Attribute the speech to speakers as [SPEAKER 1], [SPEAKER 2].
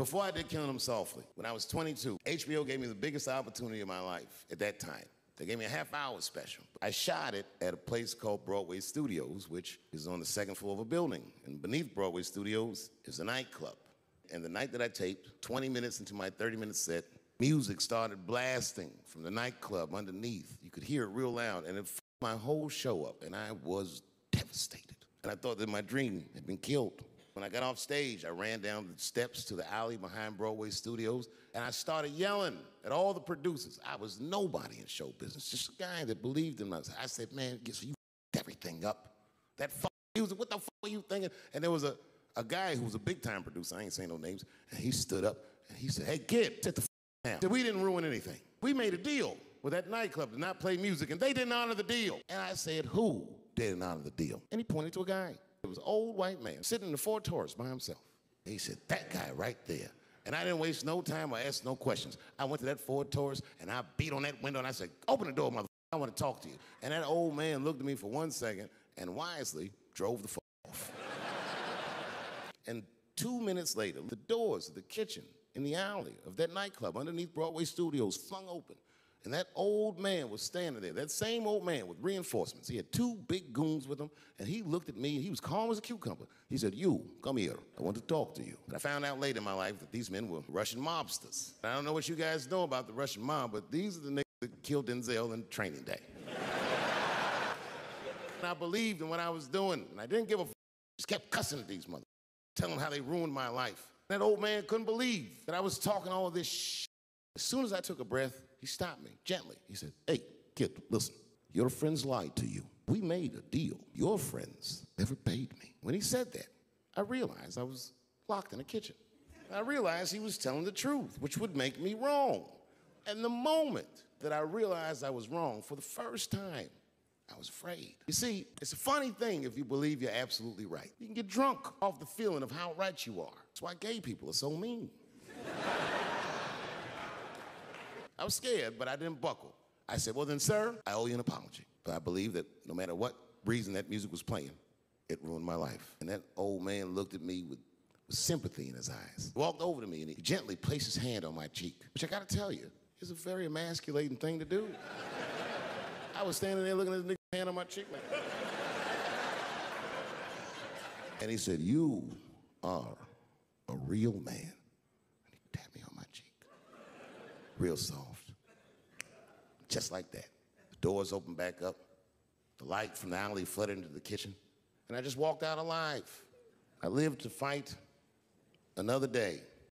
[SPEAKER 1] Before I did Killing Them Softly, when I was 22, HBO gave me the biggest opportunity of my life at that time. They gave me a half-hour special. I shot it at a place called Broadway Studios, which is on the second floor of a building. And beneath Broadway Studios is a nightclub. And the night that I taped, 20 minutes into my 30-minute set, music started blasting from the nightclub underneath. You could hear it real loud, and it f***ed my whole show up, and I was devastated. And I thought that my dream had been killed. When I got off stage, I ran down the steps to the alley behind Broadway Studios, and I started yelling at all the producers. I was nobody in show business, just a guy that believed in us. I said, man, so you f***ed everything up. That f***ing music, what the f*** were you thinking? And there was a guy who was a big-time producer, I ain't saying no names, and he stood up, and he said, hey, kid, sit the f*** down. He said, we didn't ruin anything. We made a deal with that nightclub to not play music, and they didn't honor the deal. And I said, who didn't honor the deal? And he pointed to a guy. It was an old white man sitting in the Ford Taurus by himself. He said, that guy right there. And I didn't waste no time or ask no questions. I went to that Ford Taurus and I beat on that window and I said, open the door, motherfucker, I want to talk to you. And that old man looked at me for 1 second and wisely drove the fuck off. And 2 minutes later, the doors of the kitchen in the alley of that nightclub underneath Broadway Studios flung open. And that old man was standing there, that same old man with reinforcements. He had 2 big goons with him, and he looked at me, and he was calm as a cucumber. He said, you, come here, I want to talk to you. And I found out later in my life that these men were Russian mobsters. And I don't know what you guys know about the Russian mob, but these are the niggas that killed Denzel in Training Day. And I believed in what I was doing, and I didn't give a f***. Just kept cussing at these motherfuckers, telling them how they ruined my life. That old man couldn't believe that I was talking all of this shit. As soon as I took a breath, he stopped me gently. He said, hey, kid, listen, your friends lied to you. We made a deal. Your friends never paid me. When he said that, I realized I was locked in a kitchen. I realized he was telling the truth, which would make me wrong. And the moment that I realized I was wrong for the first time, I was afraid. You see, it's a funny thing if you believe you're absolutely right. You can get drunk off the feeling of how right you are. That's why gay people are so mean. I was scared, but I didn't buckle. I said, well then, sir, I owe you an apology. But I believe that no matter what reason that music was playing, it ruined my life. And that old man looked at me with sympathy in his eyes. He walked over to me and he gently placed his hand on my cheek, which I gotta tell you, is a very emasculating thing to do. I was standing there looking at this nigga's hand on my cheek like and he said, you are a real man. And he tapped me on my cheek. Real soft. Just like that. The doors opened back up. The light from the alley flooded into the kitchen. And I just walked out alive. I lived to fight another day.